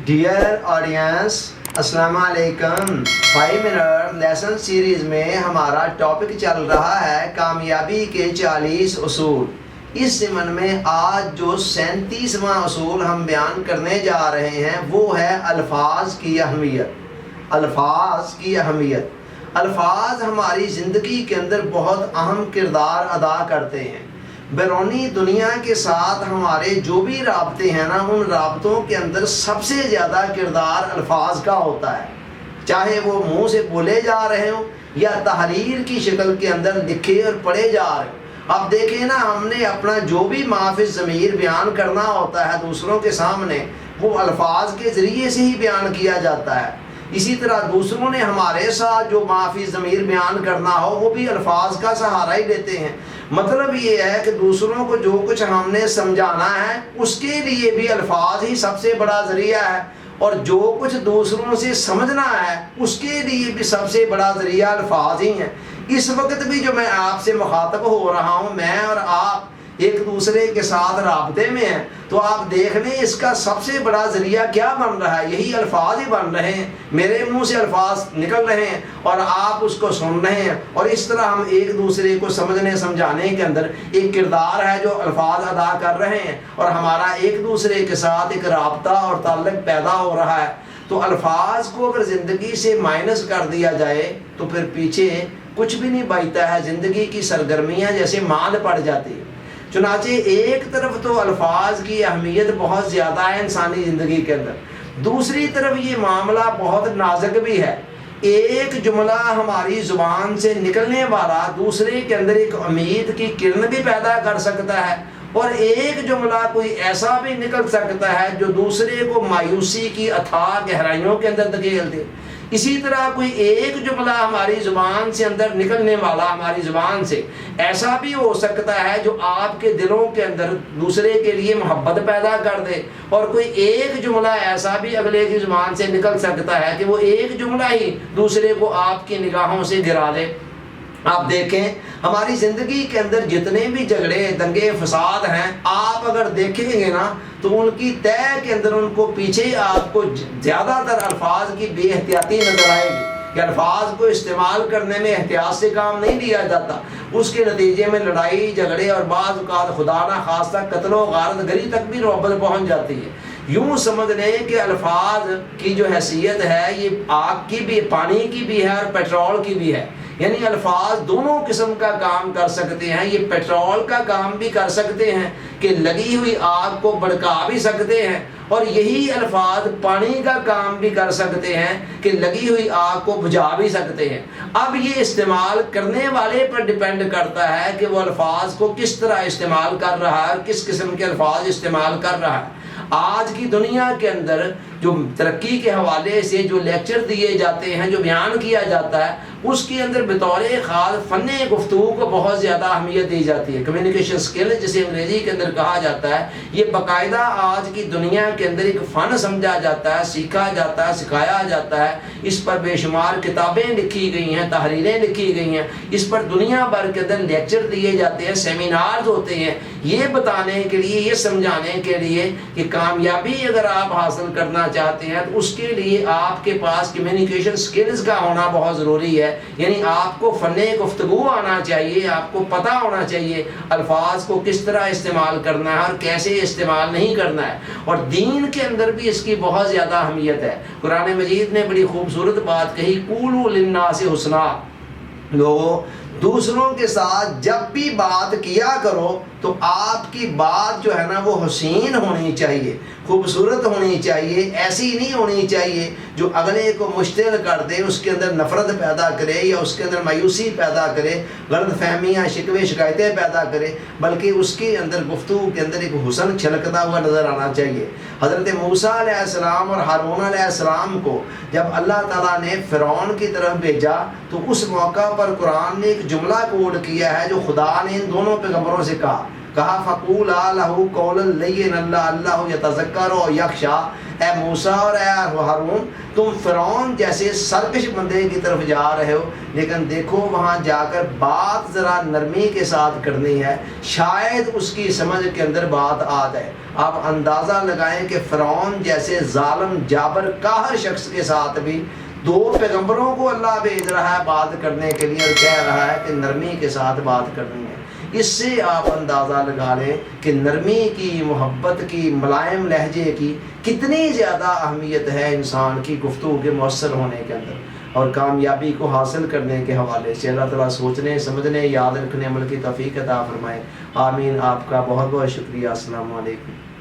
Dear audience, السلام علیکم۔ 5 minute lesson series میں ہمارا ٹاپک چل رہا ہے کامیابی کے 40 اصول۔ اس ضمن میں آج جو 37واں اصول ہم بیان کرنے جا رہے ہیں وہ ہے الفاظ کی اہمیت۔ الفاظ کی اہمیت۔ الفاظ ہماری زندگی کے اندر بہت اہم کردار ادا کرتے ہیں۔ بیرونی دنیا کے ساتھ ہمارے جو بھی رابطے ہیں نا، ان رابطوں کے اندر سب سے زیادہ کردار الفاظ کا ہوتا ہے، چاہے وہ منہ سے بولے جا رہے ہوں یا تحریر کی شکل کے اندر لکھے اور پڑھے جا رہے ہوں۔ اب دیکھیں نا، ہم نے اپنا جو بھی ما فی الضمیر بیان کرنا ہوتا ہے دوسروں کے سامنے، وہ الفاظ کے ذریعے سے ہی بیان کیا جاتا ہے۔ اسی طرح دوسروں نے ہمارے ساتھ جو ما فی الضمیر بیان کرنا ہو وہ بھی الفاظ کا سہارا ہی لیتے ہیں۔ مطلب یہ ہے کہ دوسروں کو جو کچھ ہم نے سمجھانا ہے اس کے لیے بھی الفاظ ہی سب سے بڑا ذریعہ ہے، اور جو کچھ دوسروں سے سمجھنا ہے اس کے لیے بھی سب سے بڑا ذریعہ الفاظ ہی ہیں۔ اس وقت بھی جو میں آپ سے مخاطب ہو رہا ہوں، میں اور آپ ایک دوسرے کے ساتھ رابطے میں ہیں، تو آپ دیکھ لیں اس کا سب سے بڑا ذریعہ کیا بن رہا ہے؟ یہی الفاظ ہی بن رہے ہیں۔ میرے منہ سے الفاظ نکل رہے ہیں اور آپ اس کو سن رہے ہیں، اور اس طرح ہم ایک دوسرے کو سمجھنے سمجھانے کے اندر ایک کردار ہے جو الفاظ ادا کر رہے ہیں، اور ہمارا ایک دوسرے کے ساتھ ایک رابطہ اور تعلق پیدا ہو رہا ہے۔ تو الفاظ کو اگر زندگی سے مائنس کر دیا جائے تو پھر پیچھے کچھ بھی نہیں بچتا ہے، زندگی کی سرگرمیاں جیسے ماند پڑ جاتی ہیں۔ چنانچہ ایک طرف تو الفاظ کی اہمیت بہت زیادہ ہے انسانی زندگی کے اندر، دوسری طرف یہ معاملہ بہت نازک بھی ہے۔ ایک جملہ ہماری زبان سے نکلنے والا دوسرے کے اندر ایک امید کی کرن بھی پیدا کر سکتا ہے، اور ایک جملہ کوئی ایسا بھی نکل سکتا ہے جو دوسرے کو مایوسی کی اتھاہ گہرائیوں کے اندر دھکیل دے۔ اسی طرح کوئی ایک جملہ ہماری زبان سے اندر نکلنے والا ہماری زبان سے ایسا بھی ہو سکتا ہے جو آپ کے دلوں کے اندر دوسرے کے لیے محبت پیدا کر دے، اور کوئی ایک جملہ ایسا بھی اگلے کی زبان سے نکل سکتا ہے کہ وہ ایک جملہ ہی دوسرے کو آپ کی نگاہوں سے گرا دے۔ آپ دیکھیں ہماری زندگی کے اندر جتنے بھی جھگڑے دنگے فساد ہیں، آپ اگر دیکھیں گے نا تو ان کی طے کے اندر ان کو پیچھے آپ کو زیادہ تر الفاظ کی بے احتیاطی نظر آئے گی کہ الفاظ کو استعمال کرنے میں احتیاط سے کام نہیں لیا جاتا۔ اس کے نتیجے میں لڑائی جھگڑے اور بعض اوقات خدا نہ خواستہ قتل و غارت گری تک بھی نوبت پہنچ جاتی ہے۔ یوں سمجھ لیں کہ الفاظ کی جو حیثیت ہے یہ آگ کی بھی، پانی کی بھی ہے اور پیٹرول کی بھی ہے، یعنی الفاظ دونوں قسم کا کام کر سکتے ہیں۔ یہ پیٹرول کا کام بھی کر سکتے ہیں کہ لگی ہوئی آگ کو بھڑکا بھی سکتے ہیں، اور یہی الفاظ پانی کا کام بھی کر سکتے ہیں کہ لگی ہوئی آگ کو بجھا بھی سکتے ہیں۔ اب یہ استعمال کرنے والے پر ڈیپینڈ کرتا ہے کہ وہ الفاظ کو کس طرح استعمال کر رہا ہے اور کس قسم کے الفاظ استعمال کر رہا ہے۔ آج کی دنیا کے اندر جو ترقی کے حوالے سے جو لیکچر دیے جاتے ہیں، جو بیان کیا جاتا ہے، اس کے اندر بطور خاص فن گفتگو کو بہت زیادہ اہمیت دی جاتی ہے۔ کمیونیکیشن سکل جسے انگریزی کے اندر کہا جاتا ہے، یہ باقاعدہ آج کی دنیا کے اندر ایک فن سمجھا جاتا ہے، سیکھا جاتا ہے، سکھایا جاتا ہے۔ اس پر بے شمار کتابیں لکھی گئی ہیں، تحریریں لکھی گئی ہیں، اس پر دنیا بھر کے اندر لیکچر دیے جاتے ہیں، سیمینارز ہوتے ہیں، یہ بتانے کے لیے، یہ سمجھانے کے لیے کہ کامیابی اگر آپ حاصل کرنا چاہتے ہیں تو اس کے لیے آپ کے پاس کمیونیکیشن سکلز کا ہونا بہت ضروری ہے۔ یعنی آپ کو فن گفتگو آنا چاہیے، آپ کو پتہ ہونا چاہیے الفاظ کو کس طرح استعمال کرنا ہے اور کیسے استعمال نہیں کرنا ہے۔ اور دین کے اندر بھی اس کی بہت زیادہ اہمیت ہے۔ قرآن مجید نے بڑی خوبصورت بات کہی، قولوا للناس حسنا، لوگوں دوسروں کے ساتھ جب بھی بات کیا کرو تو آپ کی بات جو ہے نا وہ حسین ہونی چاہیے، خوبصورت ہونی چاہیے، ایسی نہیں ہونی چاہیے جو اگلے کو مشتعل کر دے، اس کے اندر نفرت پیدا کرے یا اس کے اندر مایوسی پیدا کرے، غلط فہمیاں، شکوے شکایتیں پیدا کرے، بلکہ اس کے اندر گفتگو کے اندر ایک حسن چھلکتا ہوا نظر آنا چاہیے۔ حضرت موسیٰ علیہ السلام اور ہارون علیہ السلام کو جب اللہ تعالیٰ نے فرعون کی طرف بھیجا تو اس موقع پر قرآن نے ایک جملہ کوڈ کیا ہے جو خدا نے ان دونوں پیغمبروں سے کہا، فَقُولَا لَهُ قَوْلًا لَيِّنًا لَعَلَّهُ يَتَذَكَّرُ أَوْ يَخْشَىٰ، اے موسیٰ اور اے ہارون تم فرعون جیسے سرکش بندے کی طرف جا رہے ہو، لیکن دیکھو وہاں جا کر بات ذرا نرمی کے ساتھ کرنی ہے، شاید اس کی سمجھ کے اندر بات آ جائے۔ آپ اندازہ لگائیں کہ فرعون جیسے ظالم جابر قاہر شخص کے ساتھ بھی دو پیغمبروں کو اللہ بھیج رہا ہے بات کرنے کے لیے، اور کہہ رہا ہے کہ نرمی کے ساتھ بات کرنی ہے۔ اس سے آپ اندازہ لگا لیں کہ نرمی کی، محبت کی، ملائم لہجے کی کتنی زیادہ اہمیت ہے انسان کی گفتگو کے مؤثر ہونے کے اندر اور کامیابی کو حاصل کرنے کے حوالے سے۔ اللہ تعالیٰ سوچنے، سمجھنے، یاد رکھنے، عمل کی توفیق عطا فرمائے، آمین۔ آپ کا بہت بہت شکریہ۔ السلام علیکم۔